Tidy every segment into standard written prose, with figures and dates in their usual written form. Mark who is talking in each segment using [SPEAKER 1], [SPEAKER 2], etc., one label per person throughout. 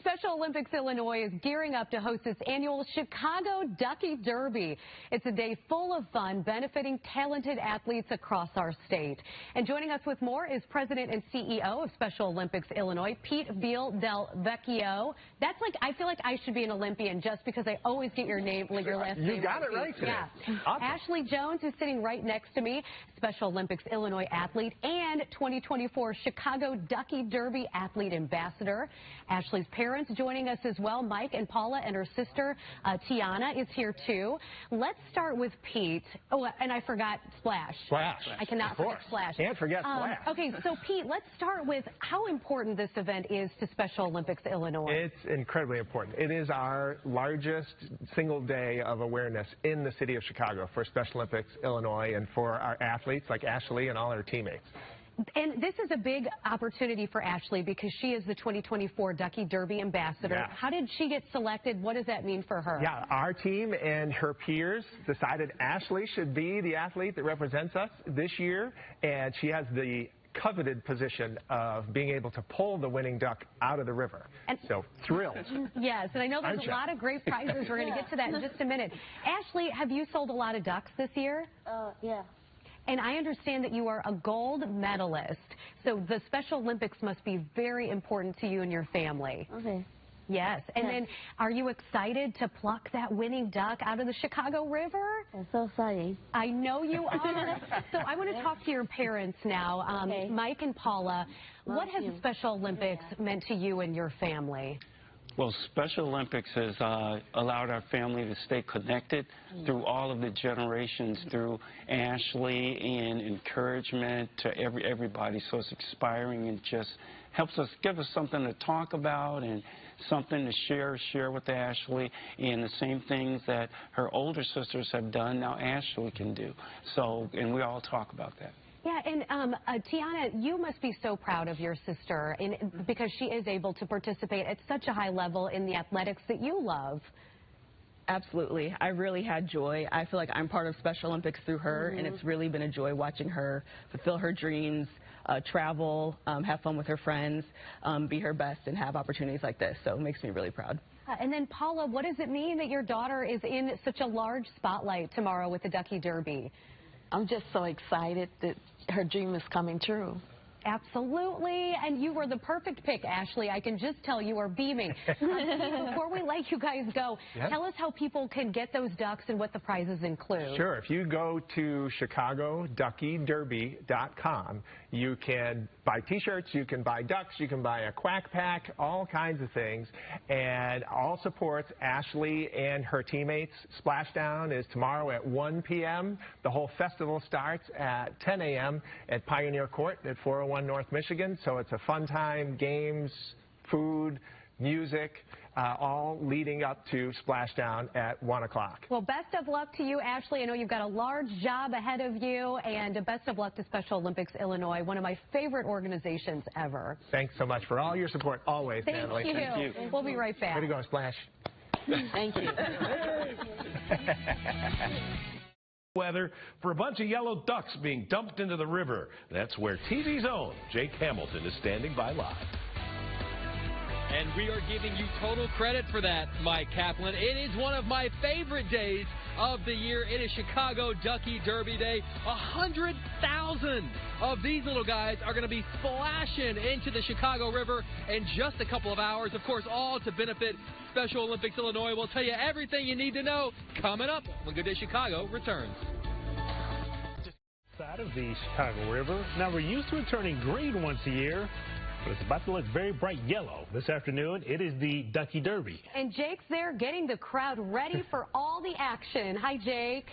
[SPEAKER 1] Special Olympics Illinois is gearing up to host its annual Chicago Ducky Derby. It's a day full of fun, benefiting talented athletes across our state. And joining us with more is President and CEO of Special Olympics Illinois, Pete Veal del Vecchio. That's like, I feel like I should be an Olympian just because I always get your name, like your last name.
[SPEAKER 2] You got it right today.
[SPEAKER 1] Yeah.
[SPEAKER 2] Awesome.
[SPEAKER 1] Ashley Jones is sitting right next to me, Special Olympics Illinois athlete and 2024 Chicago Ducky Derby athlete ambassador. Ashley's parents joining us as well, Mike and Paula, and her sister Tiana is here too. Let's start with Pete. Oh, and I forgot Splash.
[SPEAKER 2] Splash.
[SPEAKER 1] I cannot forget Splash.
[SPEAKER 2] Can't forget Splash.
[SPEAKER 1] Okay, so Pete, let's start with how important this event is to Special Olympics Illinois.
[SPEAKER 2] It's incredibly important. It is our largest single day of awareness in the city of Chicago for Special Olympics Illinois and for our athletes like Ashley and all her teammates.
[SPEAKER 1] And this is a big opportunity for Ashley because she is the 2024 Ducky Derby ambassador.
[SPEAKER 2] Yeah.
[SPEAKER 1] How did she get selected? What does that mean for her?
[SPEAKER 2] Yeah, our team and her peers decided Ashley should be the athlete that represents us this year, and she has the coveted position of being able to pull the winning duck out of the river. And so thrilled.
[SPEAKER 1] Yes, and I know there's a lot of great prizes. We're going to get to that in just a minute. Ashley, have you sold a lot of ducks this year?
[SPEAKER 3] Yeah.
[SPEAKER 1] And I understand that you are a gold medalist, so the Special Olympics must be very important to you and your family.
[SPEAKER 3] Okay.
[SPEAKER 1] Yes, and then are you excited to pluck that winning duck out of the Chicago River?
[SPEAKER 3] It's so exciting.
[SPEAKER 1] I know you are. So I want to talk to your parents now,
[SPEAKER 3] Okay.
[SPEAKER 1] Mike and Paula. What has the Special Olympics meant to you and your family?
[SPEAKER 4] Well, Special Olympics has allowed our family to stay connected through all of the generations, through Ashley and encouragement to everybody. So it's inspiring and just helps us, give us something to talk about and something to share with Ashley, and the same things that her older sisters have done, now Ashley can do. So, and we all talk about that.
[SPEAKER 1] Yeah, and Tiana, you must be so proud of your sister because she is able to participate at such a high level in the athletics that you love.
[SPEAKER 5] Absolutely. I really had joy. I feel like I'm part of Special Olympics through her, and it's really been a joy watching her fulfill her dreams, travel, have fun with her friends, be her best, and have opportunities like this. So it makes me really proud.
[SPEAKER 1] And then, Paula, what does it mean that your daughter is in such a large spotlight tomorrow with the Ducky Derby?
[SPEAKER 6] I'm just so excited that her dream is coming true.
[SPEAKER 1] Absolutely, and you were the perfect pick, Ashley. I can just tell you are beaming. Before we let you guys go, tell us how people can get those ducks and what the prizes include.
[SPEAKER 2] Sure. If you go to ChicagoDuckyDerby.com, you can buy T-shirts, you can buy ducks, you can buy a quack pack, all kinds of things, and all supports Ashley and her teammates. Splashdown is tomorrow at 1 p.m. The whole festival starts at 10 a.m. at Pioneer Court at 401 North Michigan, so it's a fun time, games, food, music, all leading up to Splashdown at 1 o'clock.
[SPEAKER 1] Well, best of luck to you, Ashley. I know you've got a large job ahead of you, and best of luck to Special Olympics Illinois, one of my favorite organizations ever.
[SPEAKER 2] Thanks so much for all your support, always, Natalie.
[SPEAKER 1] Thank you. We'll be right back.
[SPEAKER 2] Way to go, Splash.
[SPEAKER 6] Thank you.
[SPEAKER 7] Weather for a bunch of yellow ducks being dumped into the river. That's where TV's own Jake Hamilton is standing by live.
[SPEAKER 8] And we are giving you total credit for that, Mike Kaplan. It is one of my favorite days of the year. It is Chicago Ducky Derby Day. 100,000 of these little guys are going to be splashing into the Chicago River in just a couple of hours. Of course, all to benefit Special Olympics Illinois. We'll tell you everything you need to know coming up when Good Day Chicago returns.
[SPEAKER 9] Side of the Chicago River. Now, we're used to it turning green once a year, but it's about to look very bright yellow. This afternoon, it is the Ducky Derby.
[SPEAKER 1] And Jake's there getting the crowd ready for all the action. Hi, Jake.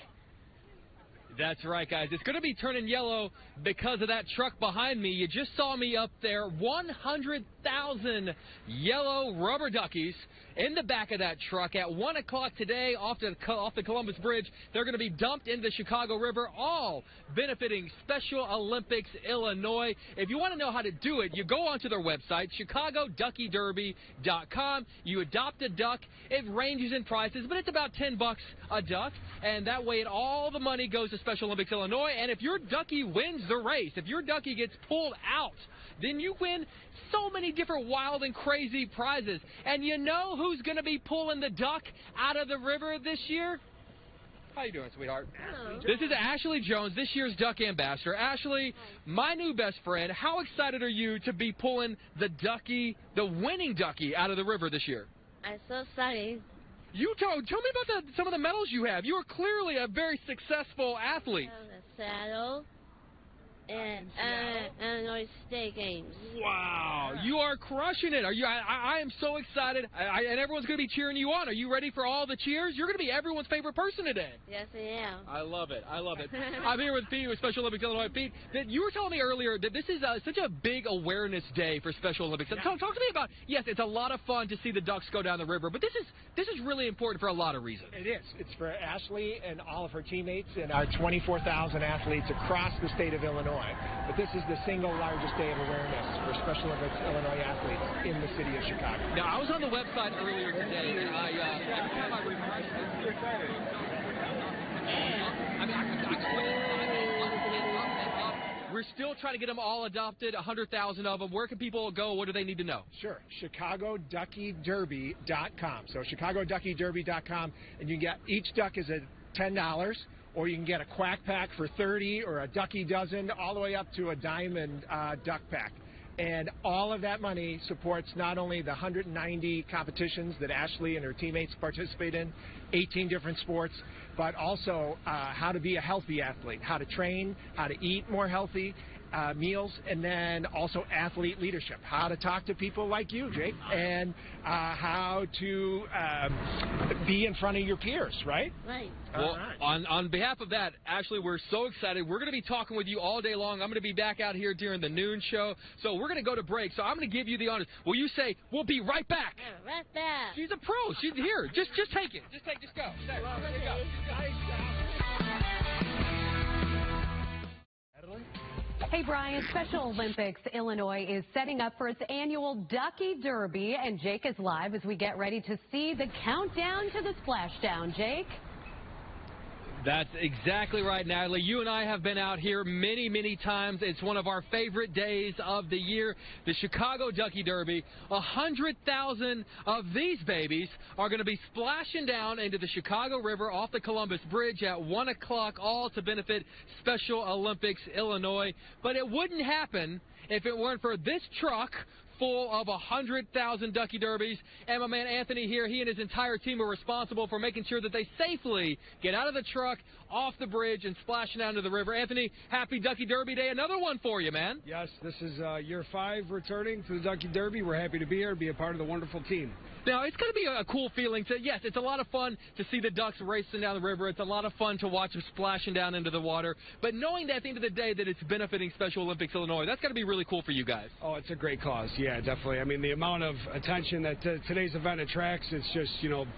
[SPEAKER 8] That's right, guys. It's going to be turning yellow because of that truck behind me. You just saw me up there. 100,000 yellow rubber duckies in the back of that truck at 1 o'clock today off the Columbus Bridge. They're going to be dumped into the Chicago River, all benefiting Special Olympics Illinois. If you want to know how to do it, you go onto their website, ChicagoDuckyDerby.com. You adopt a duck. It ranges in prices, but it's about $10 a duck, and that way all the money goes to Special Olympics Illinois. And if your Ducky wins the race, if your Ducky gets pulled out, then you win so many different wild and crazy prizes. And you know who's going to be pulling the duck out of the river this year? How you doing, sweetheart? Hello. This is Ashley Jones, this year's Duck Ambassador. Ashley, my new best friend, how excited are you to be pulling the Ducky, the winning Ducky, out of the river this year?
[SPEAKER 3] I'm so excited.
[SPEAKER 8] You tell me about some of the medals you have. You are clearly a very successful athlete.
[SPEAKER 3] The saddle and Illinois State Games.
[SPEAKER 8] Wow, you are crushing it. Are you? I am so excited, and everyone's going to be cheering you on. Are you ready for all the cheers? You're going to be everyone's favorite person today.
[SPEAKER 3] Yes, I am.
[SPEAKER 8] I love it. I love it. I'm here with Pete with Special Olympics Illinois. Pete, you were telling me earlier that this is such a big awareness day for Special Olympics. Yeah. Talk to me about, yes, it's a lot of fun to see the ducks go down the river, but this is really important for a lot of reasons.
[SPEAKER 2] It is. It's for Ashley and all of her teammates and our 24,000 athletes across the state of Illinois. But this is the single largest day of awareness for Special Olympics Illinois athletes in the city of Chicago.
[SPEAKER 8] Now, I was on the website earlier today, and every time I refreshed it, we're still trying to get them all adopted, 100,000 of them. Where can people go? What do they need to know?
[SPEAKER 2] Sure. ChicagoDuckyDerby.com. So ChicagoDuckyDerby.com, and you can get each duck is at $10. Or you can get a quack pack for $30 or a ducky dozen, all the way up to a diamond duck pack. And all of that money supports not only the 190 competitions that Ashley and her teammates participate in, 18 different sports, but also how to be a healthy athlete, how to train, how to eat more healthy meals, and then also athlete leadership, how to talk to people like you, Jake, and how to be in front of your peers, right?
[SPEAKER 3] Right.
[SPEAKER 8] Well, on behalf of that, Ashley, we're so excited. We're going to be talking with you all day long. I'm going to be back out here during the noon show, so we're going to go to break. So I'm going to give you the honors. Will you say, we'll be right back?
[SPEAKER 3] Yeah, right back.
[SPEAKER 8] She's a pro. She's here. Just take it. Just go. There you go.
[SPEAKER 1] Hey, Brian, Special Olympics Illinois is setting up for its annual Ducky Derby, and Jake is live as we get ready to see the countdown to the splashdown. Jake?
[SPEAKER 8] That's exactly right, Natalie. You and I have been out here many, many times. It's one of our favorite days of the year, the Chicago Ducky Derby. 100,000 of these babies are going to be splashing down into the Chicago River off the Columbus Bridge at 1 o'clock, all to benefit Special Olympics Illinois. But it wouldn't happen if it weren't for this truck full of 100,000 Ducky Derbies. And my man Anthony here, he and his entire team are responsible for making sure that they safely get out of the truck, off the bridge, and splashing down to the river. Anthony, happy Ducky Derby Day. Another one for you, man.
[SPEAKER 10] Yes, this is year 5 returning to the Ducky Derby. We're happy to be here and be a part of the wonderful team.
[SPEAKER 8] Now, it's going to be a cool feeling. Yes, it's a lot of fun to see the ducks racing down the river. It's a lot of fun to watch them splashing down into the water. But knowing that at the end of the day that it's benefiting Special Olympics Illinois, that's got to be really cool for you guys.
[SPEAKER 10] Oh, it's a great cause. Yeah, definitely. I mean, the amount of attention that today's event attracts, it's just,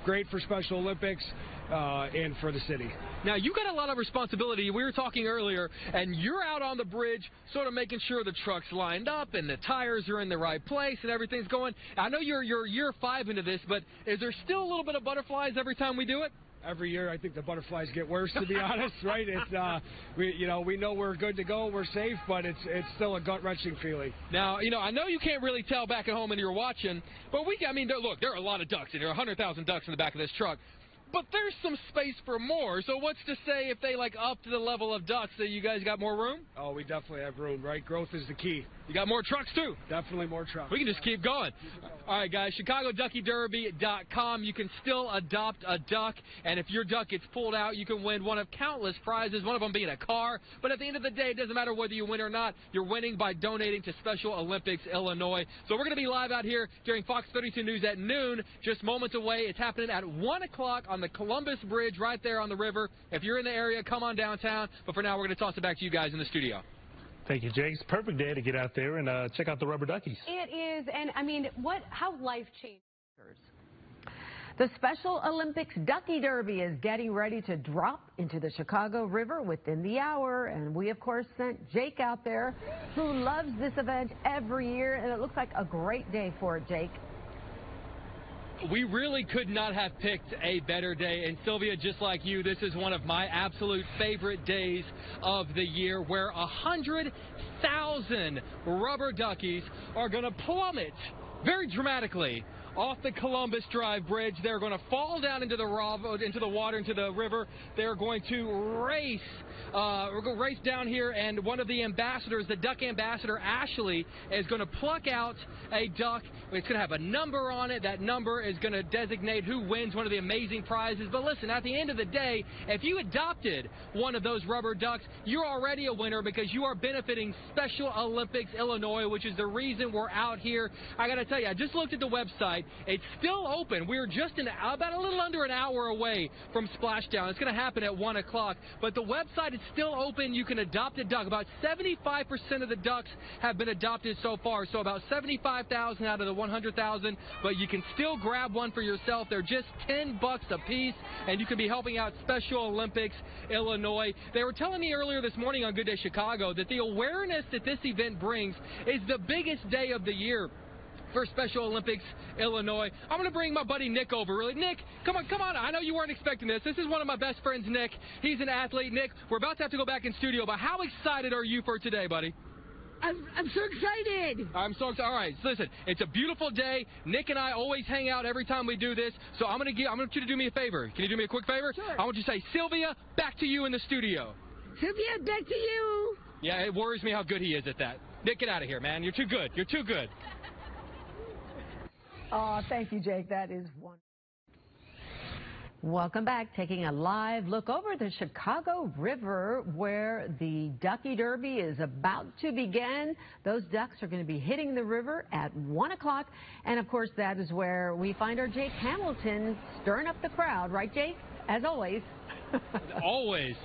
[SPEAKER 10] great for Special Olympics and for the city.
[SPEAKER 8] Now, you got a lot of responsibility. We were talking earlier, and you're out on the bridge sort of making sure the truck's lined up and the tires are in the right place and everything's going. I know you're year 5 into this, but is there still a little bit of butterflies every time we do it?
[SPEAKER 10] Every year, I think the butterflies get worse, to be honest, right? It's we know we're good to go, we're safe, but it's still a gut-wrenching feeling.
[SPEAKER 8] Now, I know you can't really tell back at home when you're watching, but look, there are a lot of ducks in here, 100,000 ducks in the back of this truck. But there's some space for more. So what's to say if they up to the level of ducks that you guys got more room?
[SPEAKER 10] Oh, we definitely have room, right? Growth is the key.
[SPEAKER 8] You got more trucks too?
[SPEAKER 10] Definitely more trucks.
[SPEAKER 8] We can just keep going. All right, guys, ChicagoDuckyDerby.com. You can still adopt a duck, and if your duck gets pulled out, you can win one of countless prizes, one of them being a car. But at the end of the day, it doesn't matter whether you win or not. You're winning by donating to Special Olympics Illinois. So we're going to be live out here during Fox 32 News at noon, just moments away. It's happening at 1 o'clock on the Columbus Bridge right there on the river. If you're in the area, come on downtown. But for now, we're going to toss it back to you guys in the studio.
[SPEAKER 9] Thank you, Jake. It's a perfect day to get out there and check out the rubber duckies.
[SPEAKER 1] It is, and how life-changing.
[SPEAKER 6] The Special Olympics Ducky Derby is getting ready to drop into the Chicago River within the hour, and we, of course, sent Jake out there, who loves this event every year, and it looks like a great day for it, Jake.
[SPEAKER 8] We really could not have picked a better day. And Sylvia, just like you, this is one of my absolute favorite days of the year, where 100,000 rubber duckies are going to plummet very dramatically off the Columbus Drive Bridge. They're going to fall down into the water, into the river. They're going to race down here, and one of the ambassadors, the duck ambassador, Ashley, is going to pluck out a duck. It's going to have a number on it. That number is going to designate who wins one of the amazing prizes. But listen, at the end of the day, if you adopted one of those rubber ducks, you're already a winner, because you are benefiting Special Olympics Illinois, which is the reason we're out here. I got to tell you, I just looked at the website. It's still open. We're just about a little under an hour away from Splashdown. It's going to happen at 1 o'clock. But the website is still open. You can adopt a duck. About 75% of the ducks have been adopted so far. So about 75,000 out of the 100,000. But you can still grab one for yourself. They're just $10 a piece. And you can be helping out Special Olympics Illinois. They were telling me earlier this morning on Good Day Chicago that the awareness that this event brings is the biggest day of the year for Special Olympics Illinois. I'm going to bring my buddy Nick over. Really, Nick, come on. I know you weren't expecting this. This is one of my best friends, Nick. He's an athlete. Nick, we're about to have to go back in studio, but how excited are you for today, buddy?
[SPEAKER 11] I'm so excited.
[SPEAKER 8] I'm so excited. All right, so listen, it's a beautiful day. Nick and I always hang out every time we do this, so I want you to do me a favor. Can you do me a quick favor?
[SPEAKER 11] Sure.
[SPEAKER 8] I want you to say, Sylvia, back to you in the studio.
[SPEAKER 11] Sylvia, back to you.
[SPEAKER 8] Yeah, it worries me how good he is at that. Nick, get out of here, man. You're too good. You're too good.
[SPEAKER 6] Oh, thank you, Jake. That is wonderful. Welcome back. Taking a live look over the Chicago River, where the Ducky Derby is about to begin. Those ducks are going to be hitting the river at 1 o'clock. And, of course, that is where we find our Jake Hamilton stirring up the crowd. Right, Jake? As always.
[SPEAKER 8] Always.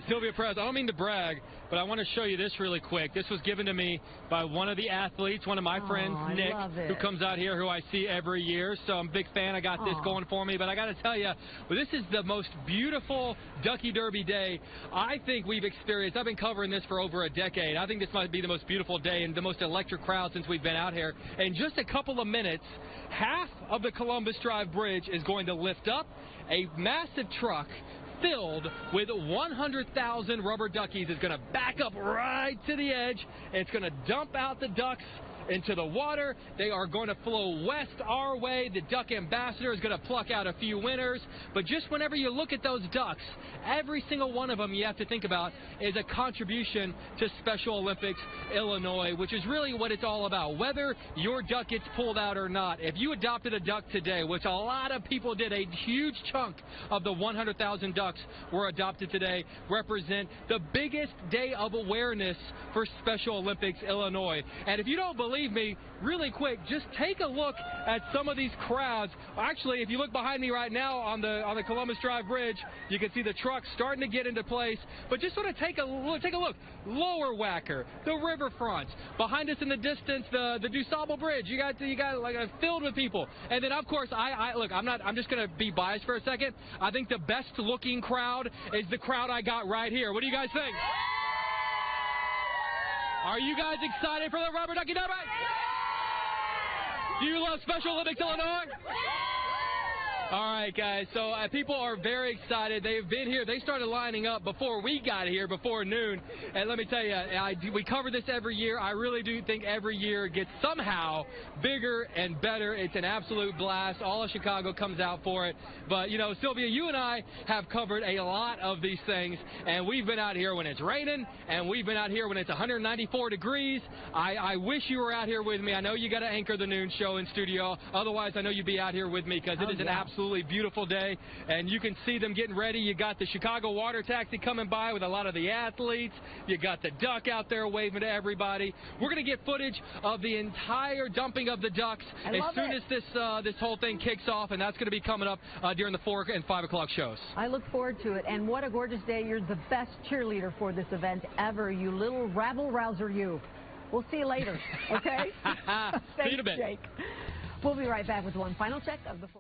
[SPEAKER 8] Sylvia Perez, I don't mean to brag, but I want to show you this really quick. This was given to me by one of the athletes, one of my friends, Nick, who comes out here, who I see every year. So I'm a big fan. I got this going for me. But I got to tell you, this is the most beautiful Ducky Derby day I think we've experienced. I've been covering this for over a decade. I think this might be the most beautiful day and the most electric crowd since we've been out here. In just a couple of minutes, half of the Columbus Drive Bridge is going to lift up. A massive truck filled with 100,000 rubber duckies is going to back up right to the edge. It's going to dump out the ducks into the water. They are going to flow west our way. The duck ambassador is going to pluck out a few winners. But just whenever you look at those ducks, every single one of them you have to think about is a contribution to Special Olympics Illinois, which is really what it's all about. Whether your duck gets pulled out or not, if you adopted a duck today, which a lot of people did, a huge chunk of the 100,000 ducks were adopted today, represent the biggest day of awareness for Special Olympics Illinois. And if you don't believe me, really quick, just take a look at some of these crowds. Actually, if you look behind me right now on the Columbus Drive Bridge, you can see the trucks starting to get into place. But just sort of take a look. Lower Wacker, the riverfront, behind us in the distance, the DuSable Bridge. You got like filled with people. And then of course, I'm just gonna be biased for a second. I think the best looking crowd is the crowd I got right here. What do you guys think? Are you guys excited for the Rubber Ducky Derby? Do you love Special Olympics Illinois? All right, guys, so people are very excited. They've been here. They started lining up before we got here, before noon. And let me tell you, we cover this every year. I really do think every year it gets somehow bigger and better. It's an absolute blast. All of Chicago comes out for it. But, you know, Sylvia, you and I have covered a lot of these things, and we've been out here when it's raining, and we've been out here when it's 194 degrees. I wish you were out here with me. I know you got to anchor the noon show in studio. Otherwise, I know you'd be out here with me, because it is an absolutely beautiful day, and you can see them getting ready. You got the Chicago water taxi coming by with a lot of the athletes. You got the duck out there waving to everybody. We're going to get footage of the entire dumping of the ducks as soon as this whole thing kicks off, and that's going to be coming up during the 4 and 5 o'clock shows.
[SPEAKER 6] I look forward to it, and what a gorgeous day. You're the best cheerleader for this event ever, you little rabble-rouser, you. We'll see you later, okay?
[SPEAKER 8] See you in a bit.
[SPEAKER 6] Jake. We'll be right back with one final check of the 4.